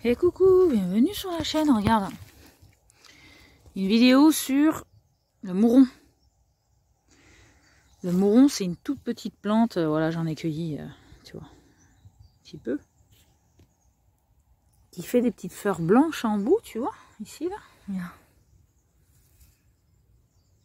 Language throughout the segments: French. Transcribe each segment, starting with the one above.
Et coucou, bienvenue sur la chaîne, regarde. Une vidéo sur le mouron. Le mouron, c'est une toute petite plante, voilà, j'en ai cueilli, tu vois, un petit peu. Qui fait des petites fleurs blanches en bout, tu vois, ici, là. Regarde.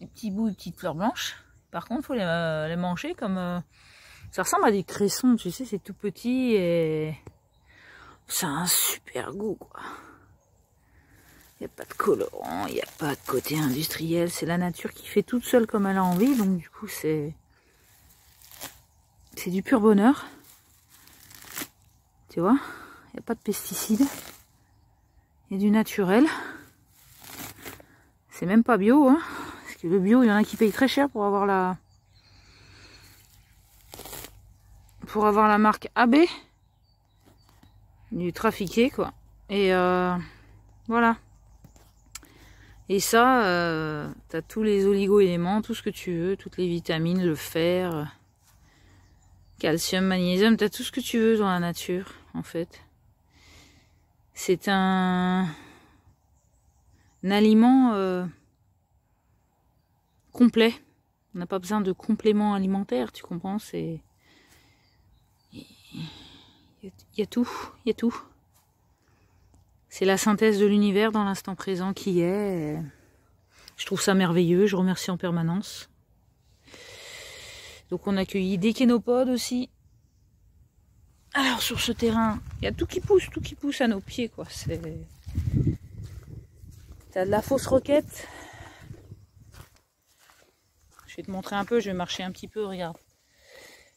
Des petits bouts de petites fleurs blanches. Par contre, il faut les manger comme... ça ressemble à des cressons, tu sais, c'est tout petit et... ça a un super goût, quoi. Il n'y a pas de colorant, il n'y a pas de côté industriel. C'est la nature qui fait toute seule comme elle a envie. Donc du coup, c'est du pur bonheur. Tu vois, il n'y a pas de pesticides. Il y a du naturel. C'est même pas bio, hein. Parce que le bio, il y en a qui payent très cher pour avoir la... marque AB. Du trafiqué, quoi. Et voilà. Et ça, tu as tous les oligo-éléments, tout ce que tu veux, toutes les vitamines, le fer, calcium, magnésium, tu as tout ce que tu veux dans la nature, en fait. C'est un aliment complet. On n'a pas besoin de compléments alimentaires, tu comprends? Il y a tout, il y a tout. C'est la synthèse de l'univers dans l'instant présent qui est. Je trouve ça merveilleux, je remercie en permanence. Donc on a cueilli des kénopodes aussi. Alors sur ce terrain, il y a tout qui pousse à nos pieds, quoi. T'as de la fausse roquette. Je vais te montrer un peu, je vais marcher un petit peu, regarde.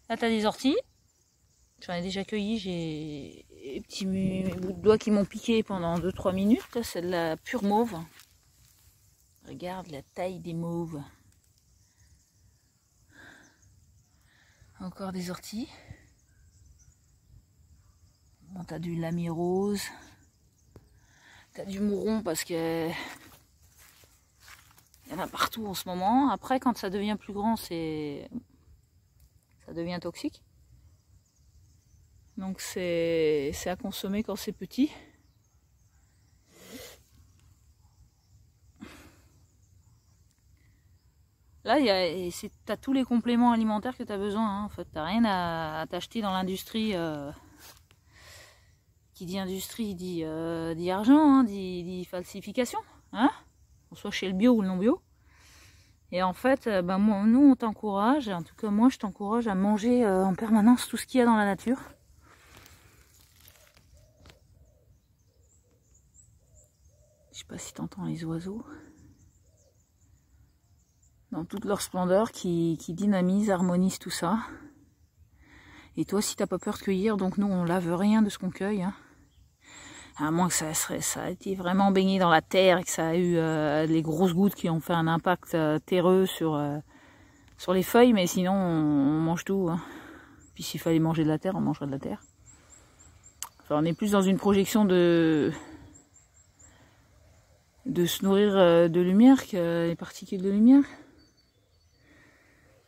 Là t'as des orties. J'en ai déjà cueilli, j'ai des petits bouts de doigts qui m'ont piqué pendant 2-3 minutes. Là, c'est de la pure mauve. Regarde la taille des mauves. Encore des orties. Bon, t'as du lamy rose. T'as du mouron parce que il y en a partout en ce moment. Après, quand ça devient plus grand, ça devient toxique. Donc c'est à consommer quand c'est petit. Là, t'as tous les compléments alimentaires que tu as besoin. Hein. En fait, t'as rien à t'acheter dans l'industrie. Qui dit industrie dit argent, hein, dit falsification. Hein, qu'on soit chez le bio ou le non bio. Et en fait, nous, on t'encourage, en tout cas moi, je t'encourage à manger en permanence tout ce qu'il y a dans la nature. Je sais pas si tu entends les oiseaux. Dans toute leur splendeur, qui dynamise, harmonise tout ça. Et toi, si t'as pas peur de cueillir, donc nous, on lave rien de ce qu'on cueille. Hein. À moins que ça a été vraiment baigné dans la terre et que ça a eu les grosses gouttes qui ont fait un impact terreux sur les feuilles, mais sinon, on mange tout. Hein. Puis s'il fallait manger de la terre, on mangerait de la terre. Enfin, on est plus dans une projection de se nourrir de lumière que les particules de lumière.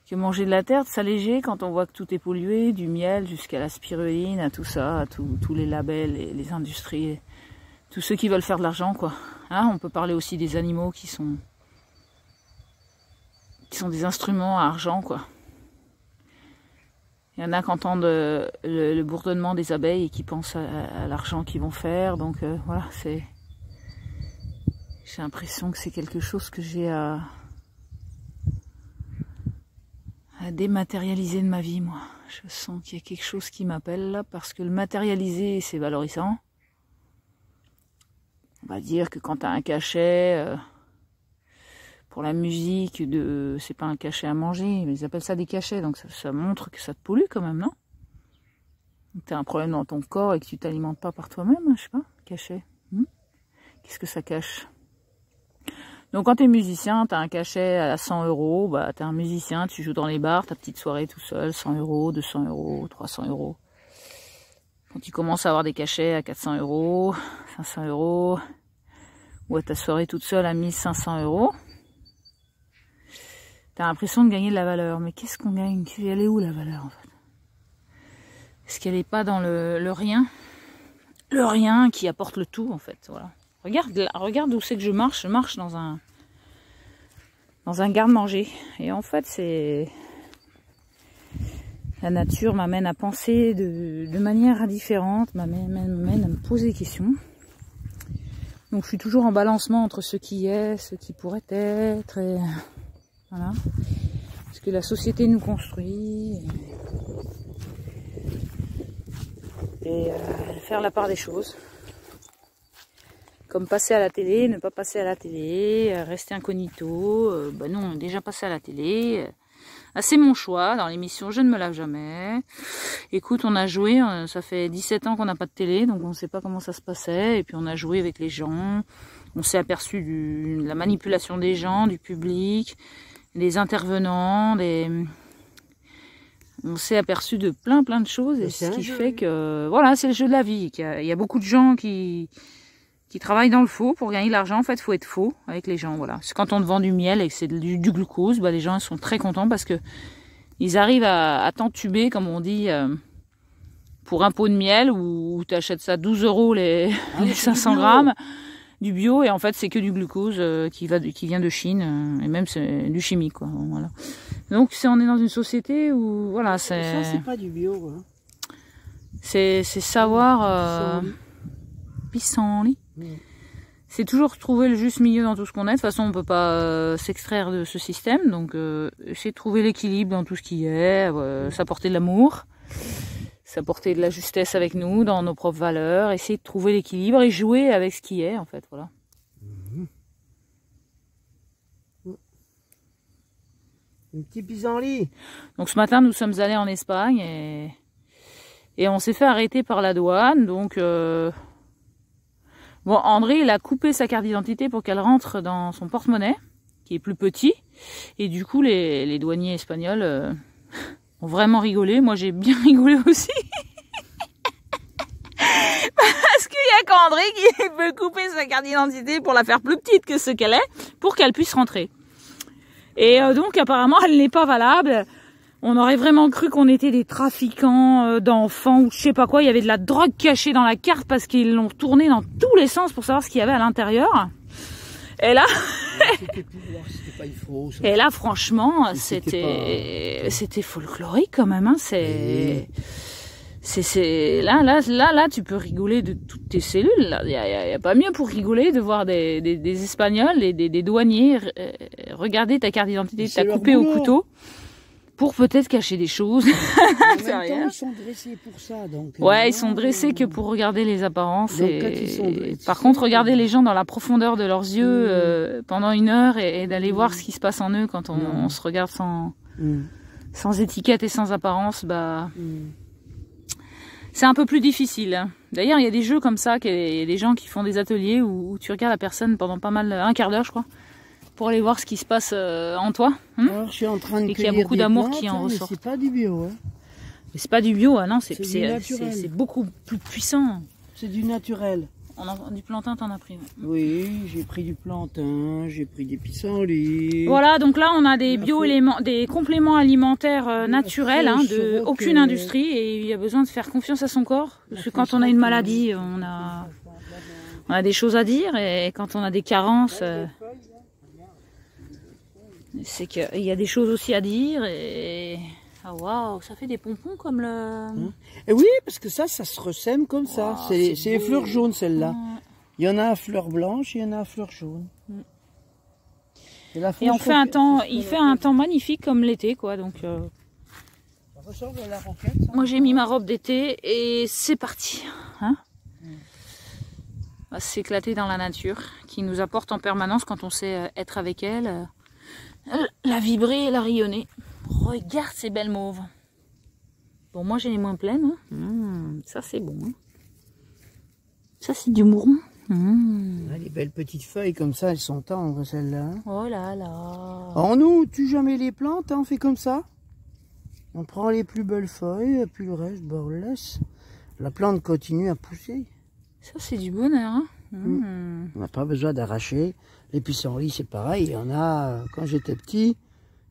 Que manger de la terre, de s'alléger quand on voit que tout est pollué, du miel jusqu'à la spiruline, à tout ça, à tous les labels, les industries, tous ceux qui veulent faire de l'argent, quoi. Hein, on peut parler aussi des animaux qui sont des instruments à argent, quoi. Il y en a qui entendent le bourdonnement des abeilles et qui pensent à l'argent qu'ils vont faire, donc voilà, j'ai l'impression que c'est quelque chose que j'ai à dématérialiser de ma vie, moi. Je sens qu'il y a quelque chose qui m'appelle là, parce que le matérialiser, c'est valorisant. On va dire que quand tu as un cachet, pour la musique, c'est pas un cachet à manger, mais ils appellent ça des cachets, donc ça montre que ça te pollue quand même, non? Tu as un problème dans ton corps et que tu t'alimentes pas par toi-même, je sais pas, cachet. Qu'est-ce que ça cache? Donc quand tu es musicien, tu as un cachet à 100 €, bah tu es un musicien, tu joues dans les bars, ta petite soirée tout seul, 100 €, 200 €, 300 €. Quand tu commences à avoir des cachets à 400 €, 500 €, ou à ta soirée toute seule à 1500 €, tu as l'impression de gagner de la valeur. Mais qu'est-ce qu'on gagne? Elle est où la valeur en fait? Est-ce qu'elle n'est pas dans le rien? le rien qui apporte le tout en fait. Voilà. Regarde où c'est que je marche dans un garde-manger. Et en fait, c'est la nature m'amène à penser de manière différente, m'amène à me poser des questions. Donc je suis toujours en balancement entre ce qui est, ce qui pourrait être, et voilà. Ce que la société nous construit. Et faire la part des choses. Comme passer à la télé, ne pas passer à la télé, rester incognito. Bah non, on est déjà passé à la télé. C'est mon choix, dans l'émission Je ne me lave jamais. Écoute, on a joué, ça fait 17 ans qu'on n'a pas de télé, donc on ne sait pas comment ça se passait. Et puis on a joué avec les gens, on s'est aperçu de la manipulation des gens, du public, des intervenants, on s'est aperçu de plein de choses. Et ce qui fait que, voilà, c'est le jeu de la vie. Il y a beaucoup de gens qui travaillent dans le faux pour gagner de l'argent. En fait, il faut être faux avec les gens. Voilà. C'est quand on te vend du miel et que c'est du glucose, bah, les gens sont très contents parce que ils arrivent à t'entuber, comme on dit, pour un pot de miel où tu achètes ça 12 € les 500 grammes du bio, et en fait c'est que du glucose qui vient de Chine, et même c'est du chimique, quoi. Voilà. Donc on est dans une société où voilà, ça c'est pas du bio, hein. C'est savoir pissenlit. C'est toujours trouver le juste milieu dans tout ce qu'on est. De toute façon, on peut pas s'extraire de ce système. Donc, essayer de trouver l'équilibre dans tout ce qui est, s'apporter de l'amour, s'apporter de la justesse avec nous, dans nos propres valeurs, essayer de trouver l'équilibre et jouer avec ce qui est, en fait. Voilà. Un petit pissenlit. Donc, ce matin, nous sommes allés en Espagne et on s'est fait arrêter par la douane. Donc, bon, André, il a coupé sa carte d'identité pour qu'elle rentre dans son porte-monnaie, qui est plus petit. Et du coup, les douaniers espagnols ont vraiment rigolé. Moi, j'ai bien rigolé aussi. Parce qu'il n'y a qu'André qui peut couper sa carte d'identité pour la faire plus petite que ce qu'elle est, pour qu'elle puisse rentrer. Et donc, apparemment, elle n'est pas valable. On aurait vraiment cru qu'on était des trafiquants d'enfants ou je sais pas quoi. Il y avait de la drogue cachée dans la carte parce qu'ils l'ont tournée dans tous les sens pour savoir ce qu'il y avait à l'intérieur. Et là, et là, franchement, c'était folklorique quand même. Hein. Là, tu peux rigoler de toutes tes cellules. Il y a pas mieux pour rigoler de voir des Espagnols, des douaniers regarder ta carte d'identité, t'as coupé au couteau. Pour peut-être cacher des choses. En même temps, ils sont dressés pour ça. Donc, ouais, ils sont dressés que pour regarder les apparences. Par contre, regarder les gens dans la profondeur de leurs yeux pendant 1 heure et d'aller voir ce qui se passe en eux quand on se regarde sans étiquette et sans apparence, bah, c'est un peu plus difficile. D'ailleurs, il y a des jeux comme ça, il y a des gens qui font des ateliers où tu regardes la personne pendant pas mal, 1/4 d'heure, je crois, pour aller voir ce qui se passe en toi. Alors, je suis en train de et qu'il y a beaucoup d'amour qui en ressort. C'est pas du bio, hein. Mais c'est pas du bio, hein, non, c'est beaucoup plus puissant. C'est du naturel. Du plantain, t'en as pris. Ouais. Oui, j'ai pris du plantain, j'ai pris des pissenlits. Voilà, donc là on a des des compléments alimentaires naturels, hein, de aucune industrie, et il y a besoin de faire confiance à son corps, parce que quand on a une maladie, on a des choses à dire, et quand on a des carences, c'est qu'il y a des choses aussi à dire, et ah waouh, ça fait des pompons comme le... Et oui, parce que ça se ressème comme ça. C'est les fleurs jaunes, celles-là. Il y en a à fleurs blanches, il y en a à fleurs jaunes. Et on fait un temps, il fait un temps magnifique comme l'été, quoi. Donc, ça ressort de la roquette, ça. Moi, j'ai mis ma robe d'été et c'est parti. Hein, on va s'éclater dans la nature, qui nous apporte en permanence, quand on sait être avec elle, la vibrer et la rayonner. Regarde ces belles mauves. Bon, moi j'ai les moins pleines. Hein. Ça c'est bon. Hein. Ça c'est du mouron. Les belles petites feuilles comme ça, elles sont tendres celles-là. Oh là là. Alors nous, on tue jamais les plantes, hein, on fait comme ça. On prend les plus belles feuilles, et puis le reste, bah, on le laisse. La plante continue à pousser. Ça c'est du bonheur. Hein. On n'a pas besoin d'arracher. Les pissenlits c'est pareil. Il y en a, quand j'étais petit,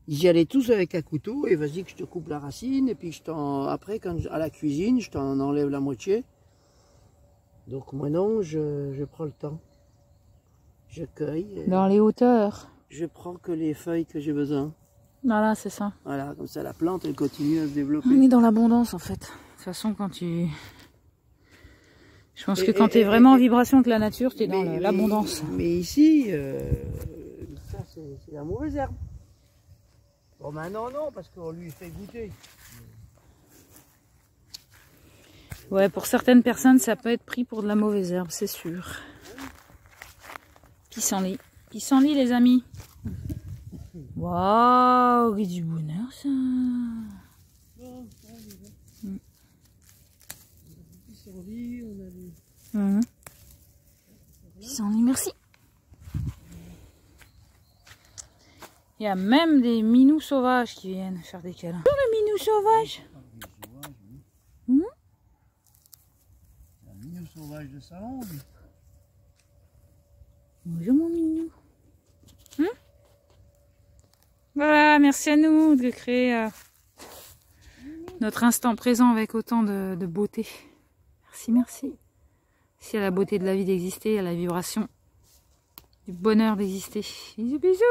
ils y allaient tous avec un couteau et vas-y que je te coupe la racine et puis après à la cuisine je t'en enlève la moitié Donc moi non, je prends le temps. Je cueille. Dans les hauteurs. Je prends que les feuilles que j'ai besoin. Voilà, c'est ça. Voilà, comme ça la plante elle continue à se développer. On est dans l'abondance en fait. De toute façon, quand tu... Je pense que quand tu es vraiment en vibration avec la nature, tu es dans l'abondance. Mais ici, ça c'est la mauvaise herbe. Bon maintenant non, parce qu'on lui fait goûter. Ouais, pour certaines personnes, ça peut être pris pour de la mauvaise herbe, c'est sûr. Pissenlit. Pissenlit, les amis. Waouh, quel du bonheur, ça. Pissenlit, merci. Il y a même des minous sauvages qui viennent faire des câlins. Bonjour, les minous sauvages. Un minou sauvage de salon. Bonjour mon minou. Voilà, merci à nous de créer notre instant présent avec autant de beauté. Merci, merci. Merci à la beauté de la vie d'exister, à la vibration du bonheur d'exister. Bisous, bisous.